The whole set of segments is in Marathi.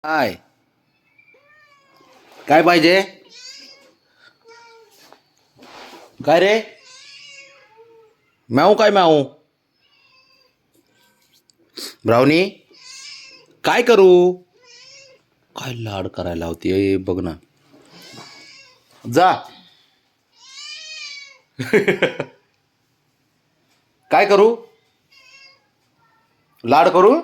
काय काय पाहिजे? काय रे? म्याऊ काय म्याऊ? ब्राउनी काय करू? काय लाड करायला होती बघ ना. जा. काय करू? लाड करू?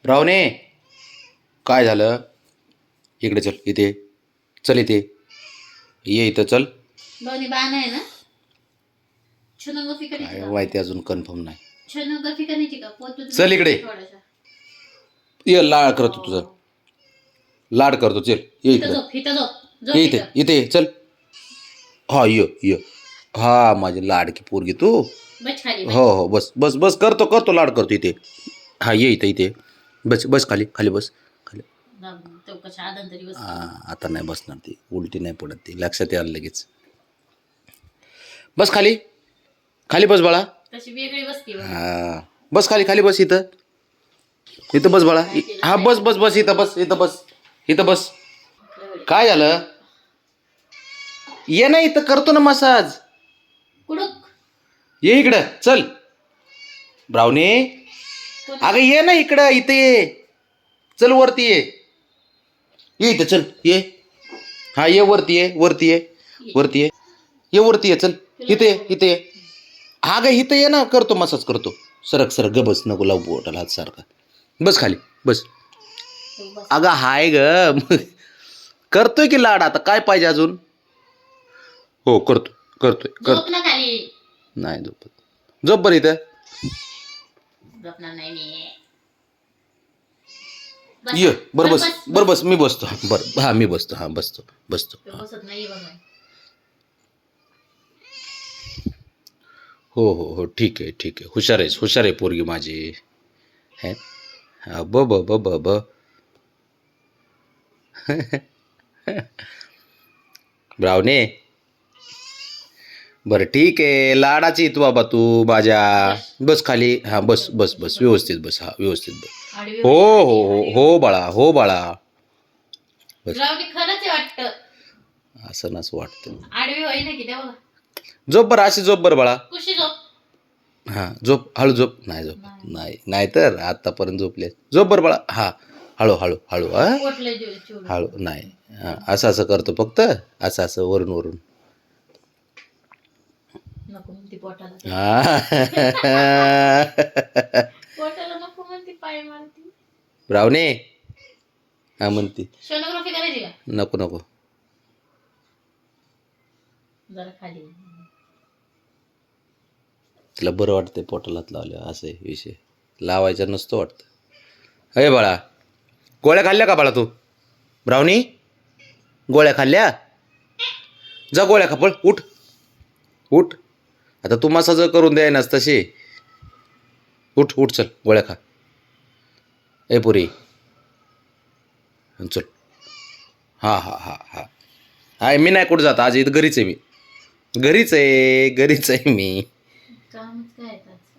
ब्राउनी काय झालं? इकडे चल, इथे चल, इथे ये, इथं चल. दोन्ही बाण आहे ना. सोनोग्राफी करायची काय का? माहिती अजून कन्फर्म नाही. सोनोग्राफी करायची का? पोत चल इकडे. ये लाड करतो तुझं. लाड करतो, चल ये इथं इकडे. झोप, इथं झोप, झोप ये इथे, इथे चल. हा ये. हा माझी लाडकी पोरगी तू. बस खाली हो हो, बस बस बस, करतो लाड करतो इथे. हा ये इथे बस बस, खाली खाली बस, खाली. चौकशा आदन तरी बस. आता नाही बसणार ती, उलटी नाही पडत ती, लक्षात यायला लगेच. बस खाली खाली बस बाळा. तशी वेगळी बसती बघ. हा बस खाली बस, इथं बस बाळा. हा बस बस बस, इथं बस. काय झालं? ये ना इथं, करतो ना मसाज. कुडूक ये इकडं चल. ब्राउनी अगं ये ना इकडं, इथे ये. चल वरती ये इथं, चल ये. हा ये वरती ये, ये वरती ये, चल इथे ये. हा ग इथं ये ना, करतो मसाज करतो. सरक ग बस, नको लावू बोटाला हात सारखा. बस खाली बस. अगं हाय ग. करतोय की लाड, आता काय पाहिजे अजून? हो करतोय. झोप ना खाली. नाही झोपत. झोप बरं इथं. झोपणार नाही मी. ये बरं बस, मी बसतो. बरं हा, मी बसतो. हा बसतो. बसत नाही बघ. हो ठीक आहे. हुशार आहे पोरगी माझी. है हा, ब ब्राउनी बरं ठीक आहे, लाडाची तू बाबा, तू माझ्या. बस खाली. हा बस व्यवस्थित बस. हा व्यवस्थित बस. हो बाळा बस. खरंच वाटतं असं नसं वाटतं. आडवी होई ना की तेव्हा. झोप बरं, अशी झोप बरं बाळा. कुशी झोप. हा झोप, हळू झोप. नाही झोप नाही तर आतापर्यंत झोपले. झोप बरं बाळा. हा हळू हा हळू. नाही हा, असं करतो फक्त. असं वरून. नको म्हणती पोटाला. पोटाला नको म्हणती, पाय मारती. ब्राउनी हा म्हणती सोनोग्राफी करायची का? नको. जरा खाली. तिला बरं वाटतंय पोटाला लावलं, असं विषय लावायचा नसतो वाटतं. अरे बाळा, गोळ्या खाल्ल्या का बाळा तू? ब्राउनी गोळ्या खाल्ल्या? जा गोळ्या खा, पळ उठ. आता तू मसाज करून द्यायनास तशी. उठ चल, गोळ्या खा. ए पुरी चल. हा हाय, मी नाही कुठं जात आज, इथं घरीच आहे मी.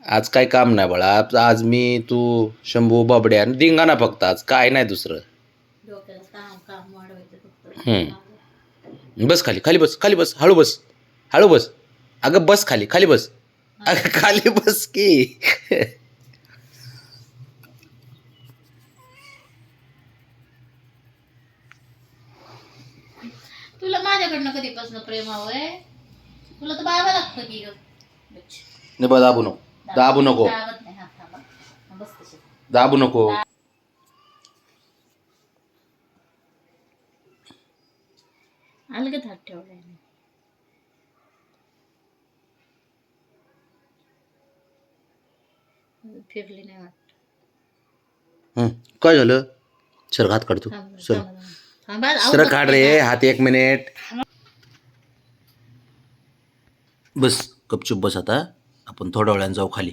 आज काय काम नाही बाळा. आज मी, तू, शंभू, बाबड्या आणि धिंगाणा फक्त. आज काय नाही दुसरं. बस खाली बस. हळू बस. अगं बस खाली बस. अगं खाली बस की. तुला माझ्याकडनं कधीपासून प्रेम हवंय? तुला तर बाबा लागतं की ग. दाबू नको. दाबू नको. अलगद हात ठेवलाय. फिरली नाही वाटत. काय झालं? सर हात काढतो. सर काढ रे हात, 1 मिनिट. बस गपचूप बस. आता आपण थोड्या वेळाने जाऊ खाली.